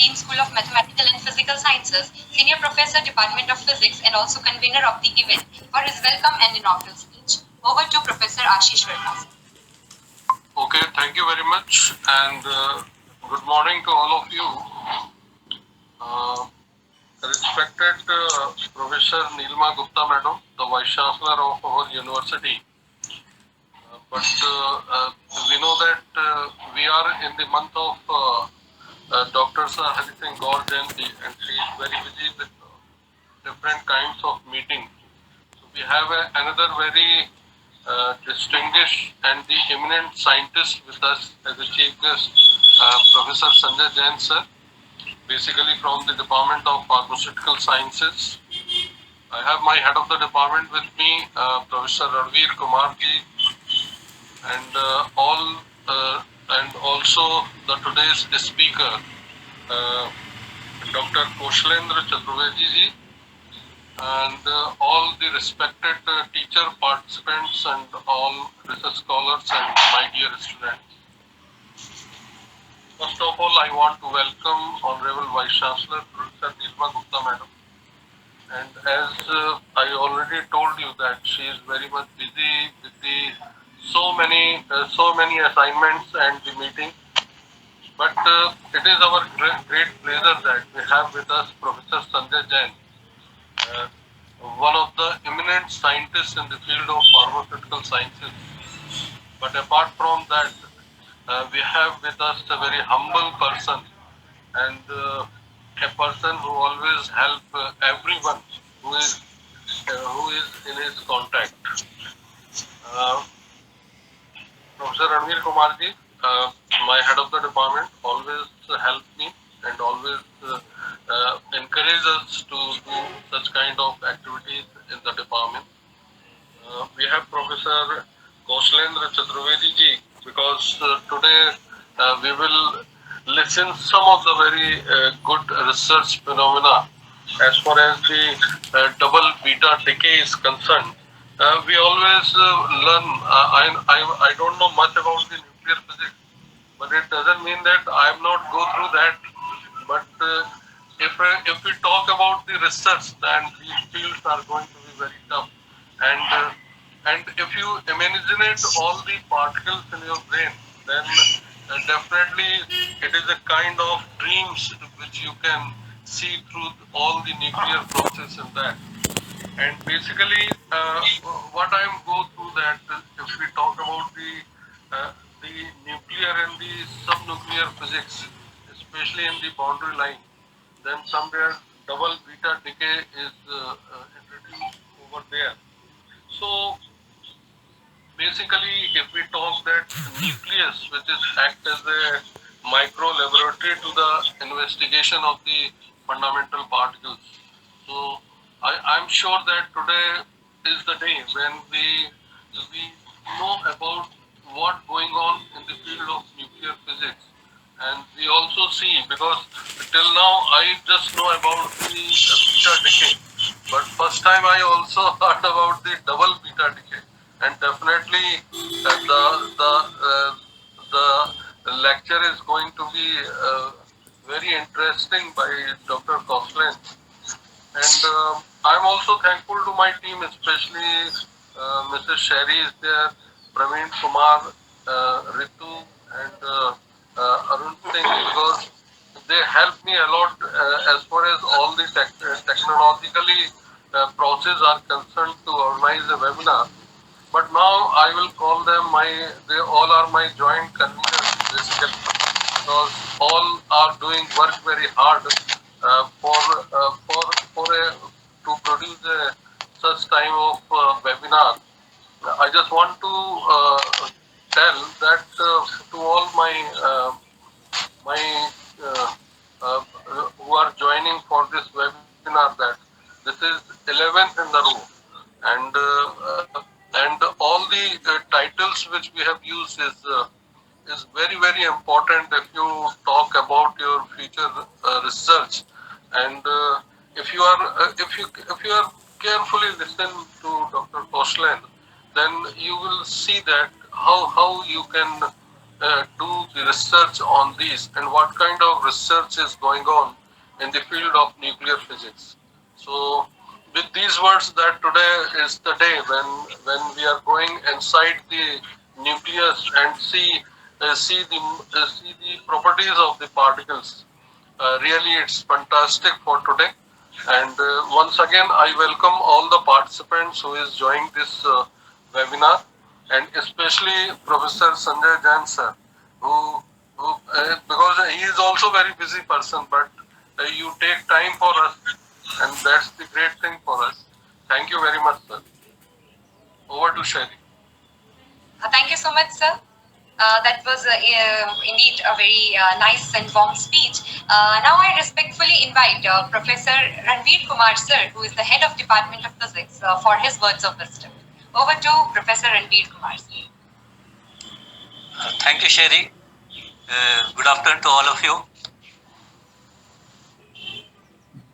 Dean School of Mathematical and Physical Sciences, Senior Professor, Department of Physics, and also convener of the event, for his welcome and inaugural speech. Over to Professor Ashish Verma. Okay, thank you very much, and good morning to all of you. Respected Professor Nilma Gupta Madam, the Vice Chancellor of our university. We know that we are in the month of Dr. Harisingh Gour Jayanti, and she is very busy with different kinds of meetings. So we have another very distinguished and the eminent scientist with us as a chief guest, Professor Sanjay Jain sir, basically from the Department of Pharmaceutical Sciences. I have my head of the department with me, Professor Ranveer Kumar ji, and and also the today's speaker, Dr. Koshlendra Chaturvedi ji, and all the respected teacher participants and all research scholars and my dear students. First of all, I want to welcome Honorable Vice Chancellor Professor Nilma Gupta Madam. And as I already told you that she is very much busy with the so many assignments and the meeting. But it is our great pleasure that we have with us Professor Sanjay Jain, one of the eminent scientists in the field of pharmaceutical sciences. But apart from that, we have with us a very humble person and a person who always help everyone who is in his contact. Professor Ranveer Kumar ji, my head of the department, always help me and always encourage us to do such kind of activities in the department. We have Professor Koshlendra Chaturvedi ji, because today we will listen some of the very good research phenomena as far as the double beta decay is concerned. We always learn. I don't know much about the nuclear physics, but it doesn't mean that I am not go through that. But if we talk about the research, then these fields are going to be very tough. And if you imagine all the particles in your brain, then definitely it is a kind of dreams which you can see through all the nuclear process in that. And basically, what I am go through that, if we talk about the nuclear and the subnuclear physics, especially in the boundary line, then somewhere double beta decay is introduced over there. So basically, if we talk that nucleus, which is act as a micro laboratory to the investigation of the fundamental particles. So I'm sure that today is the day when we know about what going on in the field of nuclear physics. And we also see, because till now I just know about the beta decay, but first time I also heard about the double beta decay, and definitely the lecture is going to be very interesting by Dr. Coughlin. And I'm also thankful to my team, especially Mrs. Sherry is there, Praveen Kumar, Ritu, and Arun Singh, because they help me a lot as far as all the technologically process are concerned to organize a webinar. But now I will call them they all are my joint conveners basically, because all are doing work very hard to produce such time of webinar. I just want to tell that to all my who are joining for this webinar, that this is 11th in the row, and all the titles which we have used is very important if you talk about your future research. And if you are carefully listen to Dr. Koshland, then you will see that how you can do the research on these, and what kind of research is going on in the field of nuclear physics. So, with these words, that today is the day when we are going inside the nucleus and see the properties of the particles. Really, it's fantastic for today. And once again, I welcome all the participants who is joining this webinar, and especially Professor Sanjay Jain sir, because he is also a very busy person, but you take time for us, and that's the great thing for us. Thank you very much, sir. Over to Sherry. Thank you so much, sir. That was indeed a very nice and warm speech. Now I respectfully invite Professor Ranveer Kumar sir, who is the head of Department of Physics, for his words of wisdom. Over to Professor Ranveer Kumar sir. Thank you, Sherry. Good afternoon to all of you.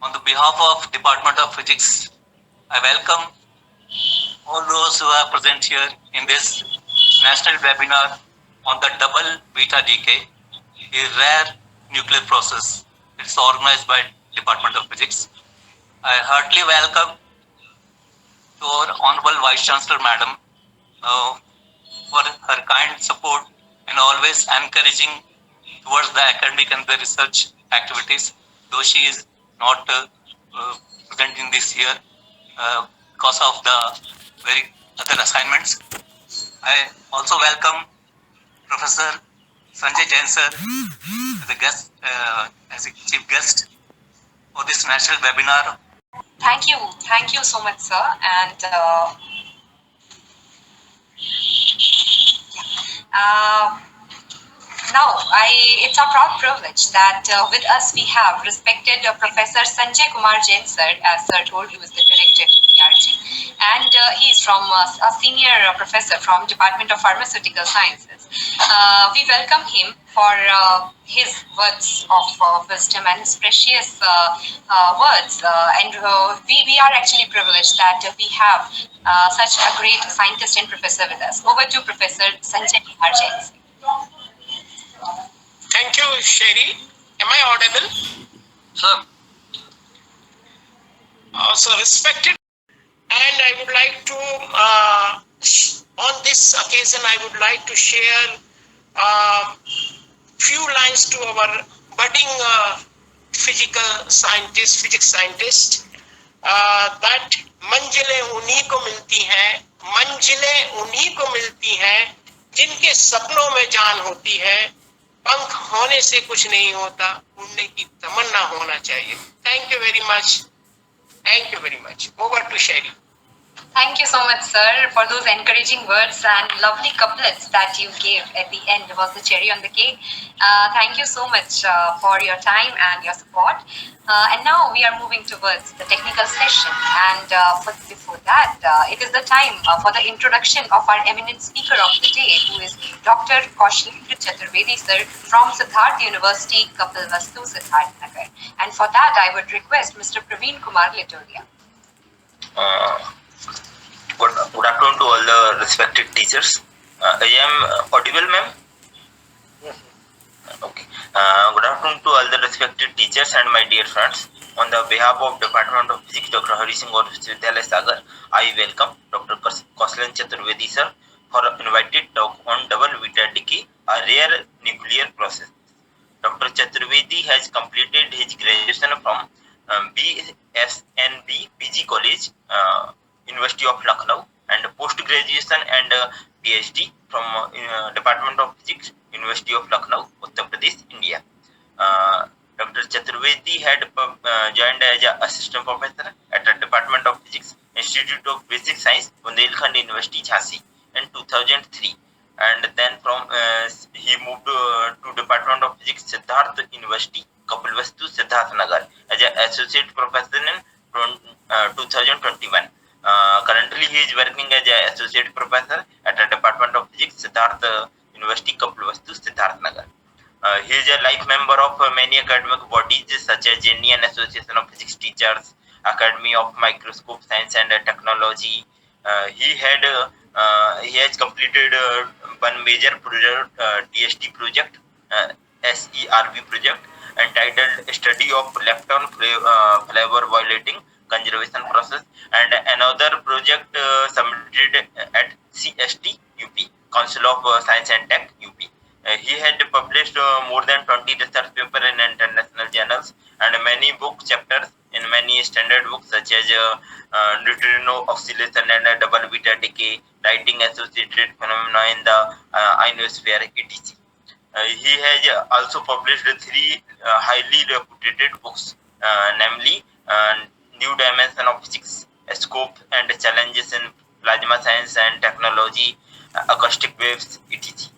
On the behalf of Department of Physics, I welcome all those who are present here in this national webinar on the double beta decay, a rare nuclear process. It's organized by Department of Physics. I heartily welcome to our Honorable Vice Chancellor Madam for her kind support and always encouraging towards the academic and the research activities, though she is not present in this year because of the very other assignments. I also welcome Professor Sanjay Jain sir as a guest, as a chief guest for this national webinar. Thank you so much, sir. And now, it's our proud privilege that with us we have respected Professor Sanjay Kumar Jain sir, as sir told, who is the director at PRG, and he is from a senior professor from Department of Pharmaceutical Sciences. We welcome him for his words of wisdom and his precious words, and we are actually privileged that we have such a great scientist and professor with us. Over to Professor Sanjay Kumar Jain sir. Thank you, Sherry. Am I audible? Sir. So respected, and I would like to, on this occasion, I would like to share few lines to our budding physics scientist, that मंजिलें उन्हीं को मिलती हैं जिनके सपनों में जान होती है, पंख होने से कुछ नहीं होता, उड़ने की तमन्ना होना चाहिए. Thank you very much. Thank you very much. Over to Sherry. Thank you so much, sir, for those encouraging words and lovely couplets that you gave at the end. Was the cherry on the cake. Thank you so much for your time and your support. And now we are moving towards the technical session. And before that, it is the time for the introduction of our eminent speaker of the day, who is Dr. Kaushik Chaturvedi, sir, from Siddharth University, Kapilvastu, Siddharth Nagar. And for that, I would request Mr. Praveen Kumar Litoria. Good afternoon to all the respected teachers. I am audible, ma'am? Yes. Okay. Good afternoon to all the respected teachers and my dear friends. On the behalf of Department of Physics, Dr. Harisingh or Vishwavidyal Sagar, I welcome Dr. Kaushik Chaturvedi sir for invited talk on double beta decay, a rare nuclear process. Dr. Chaturvedi has completed his graduation from BSNB PG College, University of Lucknow, and post-graduation and PhD from Department of Physics, University of Lucknow, Uttar Pradesh, India. Dr. Chaturvedi had joined as an assistant professor at the Department of Physics, Institute of Basic Science, Bundelkhand University, Jhansi in 2003. And then he moved to Department of Physics, Siddharth University, Kapilvastu, Siddharth Nagar as an associate professor in 2021. Currently, he is working as an associate professor at the Department of Physics, Siddharth University, Kapilvastu, Siddharth Nagar. He is a life member of many academic bodies such as Indian Association of Physics Teachers, Academy of Microscope Science and Technology. He has completed one major project, DST project, SERV project, entitled Study of Lepton Flavor Violating Conservation Process, and another project submitted at CST UP, Council of Science and Tech UP. He had published more than 20 research papers in international journals and many book chapters in many standard books such as neutrino oscillation and double beta decay, lighting associated phenomena in the ionosphere, etc. He has also published three highly reputed books, namely New Dimension of Physics, Scope and Challenges in Plasma Science and Technology, Acoustic Waves, etc.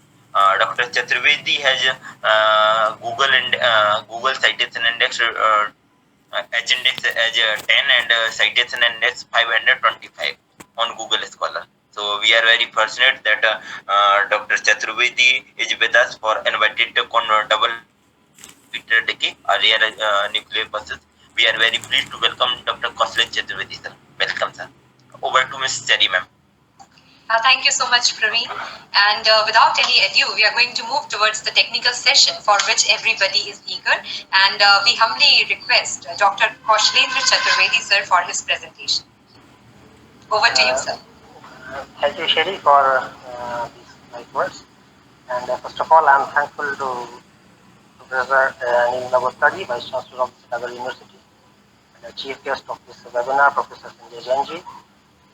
Dr. Chaturvedi has Google Citation Index H-index as 10 and citation index 525 on Google Scholar. So we are very fortunate that Dr. Chaturvedi is with us for invited double Peter Decay, a rare nuclear process. We are very pleased to welcome Dr. Kaushal Chaturvedi, sir. Welcome, sir. Over to Ms. Cherry, ma'am. Thank you so much, Praveen. And without any ado, we are going to move towards the technical session for which everybody is eager. And we humbly request Dr. Kaushalendra Chaturvedi, sir, for his presentation. Over to you, sir. Thank you, Sherry, for these nice words. And first of all, I am thankful to Professor Anil Navotari, Vice Chancellor of Sagar University, and the Chief Guest of this webinar, Professor Sanjay Jainji,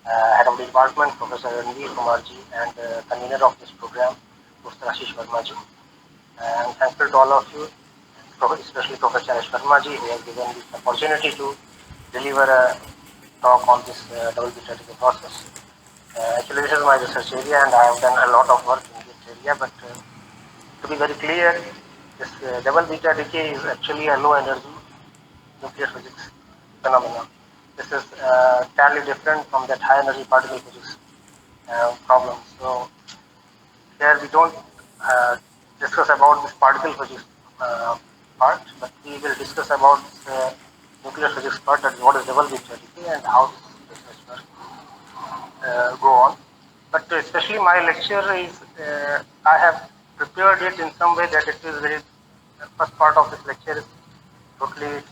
Head of the Department, Professor Ranveer Kumarji, and Convener of this program, Professor Ashish Verma. I am thankful to all of you, especially Professor Ashish Verma, who has given this opportunity to deliver a talk on this double beta decay process. Actually, this is my research area, and I have done a lot of work in this area. But to be very clear, this double beta decay is actually a low energy nuclear physics phenomenon. This is entirely different from that high energy particle physics problem. So here we don't discuss about this particle physics part, but we will discuss about this nuclear physics part, that is what is double beta decay and how this research go on. But especially my lecture is, I have prepared it in some way that it is very, the first part of this lecture is totally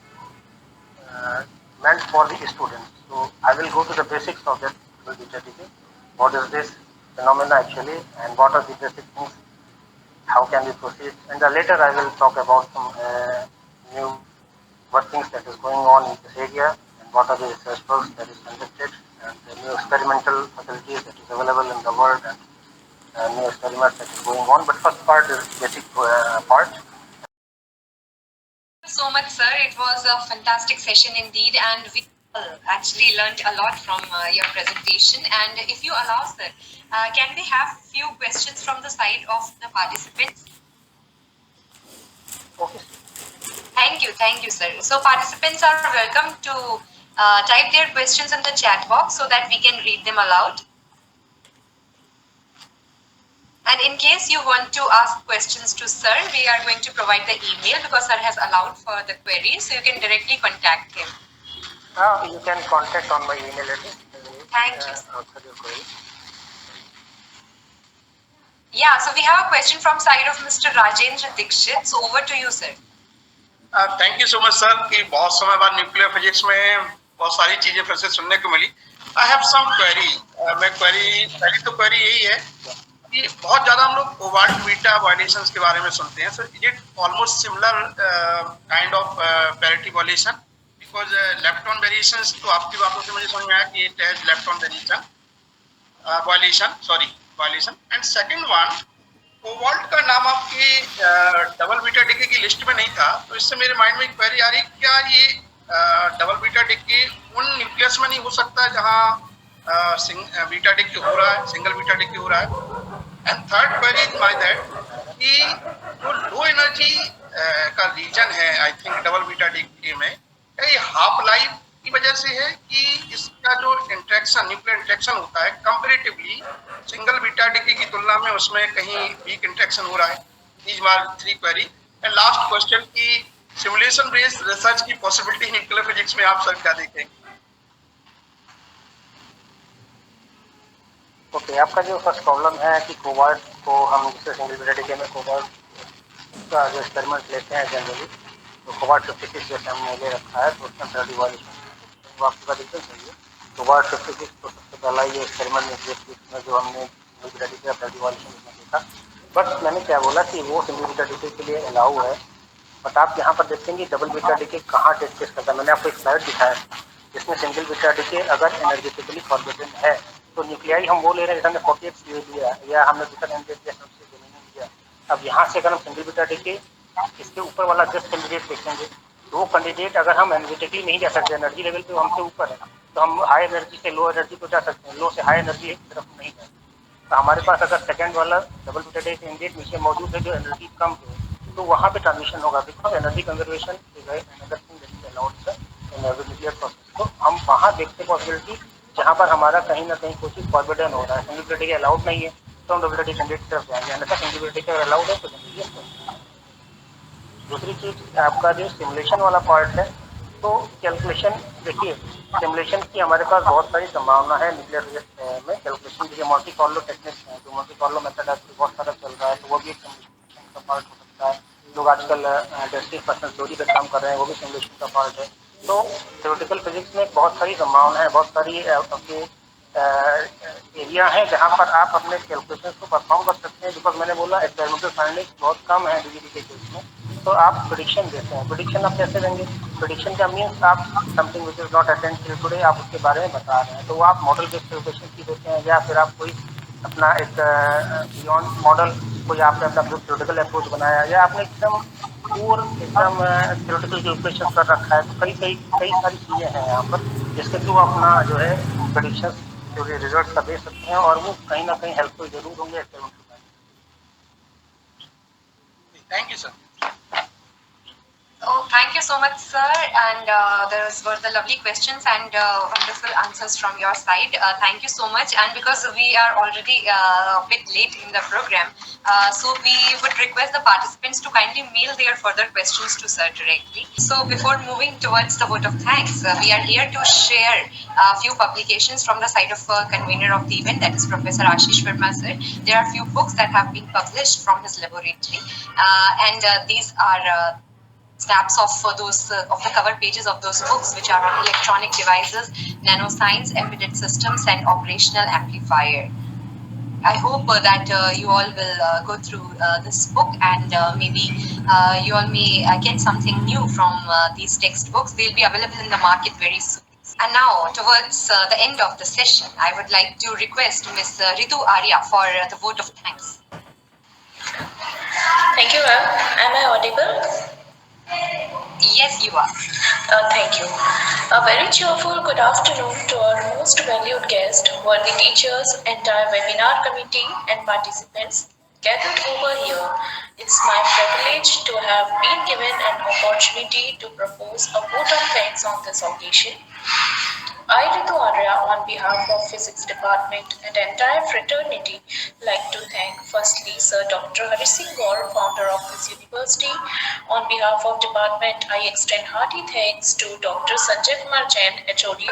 meant for the students. So I will go to the basics of that double beta decay. What is this phenomena actually, and what are the basic things, how can we proceed, and later I will talk about some new workings that is going on in this area, and what are the research works that is conducted, and the new experimental facilities that is available in the world, and new experiments that is going on. But first part is basic part. Thank you so much, sir. It was a fantastic session indeed, and we actually learned a lot from your presentation. And if you allow, sir, can we have few questions from the side of the participants? Okay. Thank you, sir. So participants are welcome to type their questions in the chat box so that we can read them aloud. And in case you want to ask questions to sir, we are going to provide the email because sir has allowed for the queries, so you can directly contact him. You can contact on my email address. Thank you. Answer your query. Yeah, so we have a question from side of Mr. Rajendra Dixit. So over to you, sir. Thank you so much sir कि बहुत समय बाद nuclear physics में बहुत सारी चीजें फिर से सुनने को मिली. I have some query. मैं पहली तो क्वेरी यही है कि बहुत ज्यादा हम लोग कोबाल्ट बीटा वायलेशंस के बारे में सुनते हैं. Sir is it almost similar kind of parity violation? Because lepton variations तो आपकी बातों से मुझे समझ में आया कि it has lepton violation. And second one, cobalt का नाम आपकी डबल बीटा डिके की लिस्ट में नहीं था, तो इससे मेरे माइंड में एक क्वेरी आ रही, क्या ये डबल बीटा डिके उन न्यूक्लियस में नहीं हो सकता जहां बीटा डिके हो रहा है, सिंगल बीटा डिके हो रहा है? And third query is my that कि जो लो एनर्जी का रीजन है I think double beta decay में, क्या ये हाफ लाइफ की वजह से है कि इसका जो इंट्रैक्शन न्यूक्लियर इंट्रैक्शन होता है कंपैरेटिवली सिंगल बीटा डिके की तुलना में उसमें कहीं वीक इंट्रैक्शन हो रहा है? These are three query. And last question की सिमुलेशन बेस्ड रिसर्च की पॉसिबिलिटी न्यूक्लियर फिजिक्स में आप सर क्या देखेंगे? ओके, आपका जो फर्स्ट प्रॉब्लम है कि कोबाल्ट को हम जैसे सिंगल बीटा डीके में कोबाल्ट का जो एक्सपेरिमेंट लेते हैं जनरली, तो कोबाल्ट 56 जैसे हमने ले रखा है तो उसमें 30 इवोल्यूशन, तो आपकी बात एकदम सही है। कोबाल्ट 56 तो सबसे पहला ये एक्सपेरिमेंट में जो हमने सिंगल बीटा डीके का 30 इवोल्यूशन उसमें देखा। बट मैंने क्या बोला कि वो सिंगल बीटा डीके के लिए अलाउ है, बट आप यहाँ पर देखते हैं कि डबल बीटा डीके कहाँ टेक प्लेस करता है। मैंने आपको एक स्लाइड दिखाया जिसमें सिंगल बीटा डीके अगर एनर्जेटिकली फॉर्बिडन है तो न्यूक्लियाई हम वो ले रहे हैं, जैसे हमने 48 लिया या हमने दूसरा एनर्जी लिया, सबसे जमीन लिया। अब यहाँ से अगर हम सिंगल बीटा डीके इसके ऊपर वाला जस्ट कैंडिडेट देखेंगे तो वो कैंडिडेट अगर हम एनर्जेटिकली नहीं जा सकते, एनर्जी लेवल पे हमसे ऊपर है, तो हम हाई एनर्जी से लो एनर्जी को जा सकते हैं, लो से हाई एनर्जी की तरफ नहीं जा सकते। तो हमारे पास अगर सेकंड वाला डबल बीटा डीके कैंडिडेट नीचे मौजूद है जो एनर्जी कम है, तो वहाँ पे ट्रांजिशन होगा, because energy conservation is another thing that is allowed in nuclear process. तो हम वहाँ देखते पॉसिबिलिटी जहाँ पर हमारा कहीं ना कहीं कोई चीज़ फॉरबिडन हो रहा है, सिंगल बीटा डीके अलाउड नहीं है तो हम डबल बीटा डीके कैंडिडेट की तरफ जाएंगे, अन्यथा सिंगल बीटा डीके अगर अलाउड है तो जनरली। दूसरी चीज आपका जो सिमुलेशन वाला पार्ट है, तो कैलकुलेशन देखिए, सिमुलेशन की हमारे पास बहुत सारी संभावना है न्यूक्लियर में। कैलकुलेशन देखिए मल्टी कॉलो टेक्निक्स है, जो मल्टी कॉलो मेथड आजकल बहुत सारा चल रहा है, तो वो भी एक सिमुलेशन का पार्ट हो सकता है। लोग आजकल डेस्टिक पर्सनल थ्योरी पे काम कर रहे हैं, वो भी सिमुलेशन का पार्ट है। तो थ्योरेटिकल फिजिक्स में बहुत सारी संभावना है, बहुत सारी आपके एरिया है जहाँ पर आप अपने कैलकुलेशन को परफॉर्म कर सकते हैं। बिकॉज मैंने बोला एक्सपेरिमेंटल फाइंडिंग्स बहुत कम है डीजीडी के केस में, तो आप प्रेडिक्शन देते हैं। प्रेडिक्शन आप कैसे देंगे? प्रेडिक्शन का मीन्स आप something which is not attend till today, आप उसके बारे में बता रहे हैं, तो वो आप मॉडल बेस्ड कैलकुलेशन की देते हैं, या फिर आप कोई अपना एक बियॉन्ड मॉडल कोई आपने अपना थ्योरेटिकल अप्रोच बनाया, या आपने एकदम पूर एकदम थ्योरेटिकल कैलकुलेशन कर रखा है। तो कई सारी चीज़ें हैं यहाँ पर जिसके थ्रू अपना जो है प्रेडिक्शन जो रिजल्ट का दे सकते हैं, और वो कहीं ना कहीं हेल्पफुल जरूर होंगे experiment. Thank you sir. Oh, thank you so much, sir. And those were the lovely questions and wonderful answers from your side. Thank you so much. And because we are already a bit late in the program, so we would request the participants to kindly mail their further questions to sir directly. So before moving towards the vote of thanks, we are here to share a few publications from the side of convener of the event, that is Professor Ashish Verma, sir. There are a few books that have been published from his laboratory, and these are snaps of those of the cover pages of those books, which are on electronic devices, nanoscience, embedded systems, and operational amplifier. I hope that you all will go through this book, and maybe you all may get something new from these textbooks. They'll be available in the market very soon. And now, towards the end of the session, I would like to request Ms. Ritu Arya for the vote of thanks. Thank you, ma'am. Am I audible? Yes, you are. Thank you. A very cheerful good afternoon to our most valued guest, worthy teachers, entire webinar committee, and participants gathered over here. It's my privilege to have been given an opportunity to propose a vote of thanks on this occasion. I, Ritu Arya, on behalf of Physics Department and entire fraternity, like to thank firstly Sir Dr. Harisingh Gour, founder of this university. On behalf of department, I extend hearty thanks to Dr. Sanjay Kumar Jain, HOD,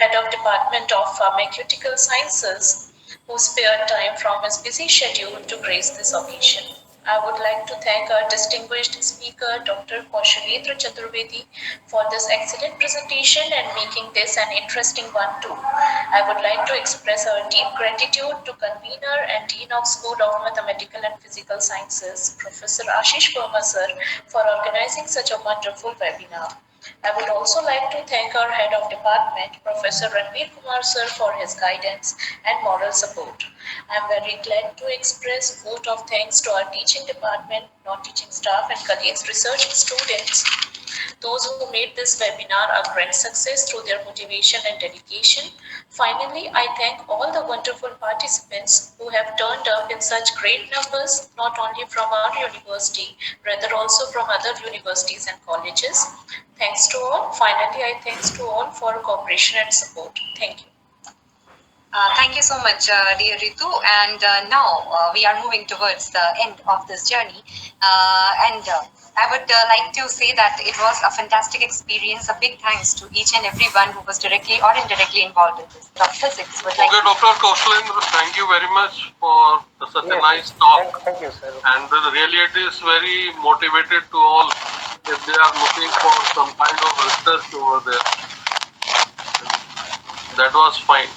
Head of Department of Pharmaceutical Sciences, who spared time from his busy schedule to grace this occasion. I would like to thank our distinguished speaker, Dr. Kaushalendra Chaturvedi, for this excellent presentation and making this an interesting one too. I would like to express our deep gratitude to convener and Dean of School of Mathematical and Physical Sciences, Professor Ashish Verma sir, for organizing such a wonderful webinar. I would also like to thank our head of department, Professor Ranveer Kumar sir, for his guidance and moral support. I am very glad to express vote of thanks to our teaching department, non-teaching staff, and colleagues, research students, those who made this webinar a grand success through their motivation and dedication. Finally, I thank all the wonderful participants who have turned up in such great numbers, not only from our university, rather also from other universities and colleges. Thanks to all. Finally, I thanks to all for cooperation and support. Thank you. Thank you so much, dear Ritu. And now we are moving towards the end of this journey. And I would like to say that it was a fantastic experience. A big thanks to each and everyone who was directly or indirectly involved in this. Dr. Six would like Okay, Dr. Kaushalendra, thank you very much for such a nice talk. Thank you, sir. And really it is very motivated to all if they are looking for some kind of research over there. And that was fine.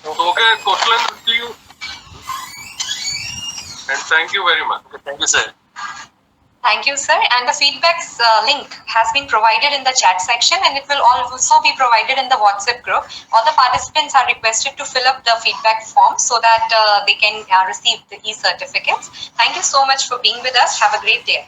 So, okay, Kaushalendra, see you. And thank you very much. Okay, thank you, sir. Thank you, sir. And the feedback's link has been provided in the chat section, and it will also be provided in the WhatsApp group. All the participants are requested to fill up the feedback form so that they can receive the e-certificates. Thank you so much for being with us. Have a great day.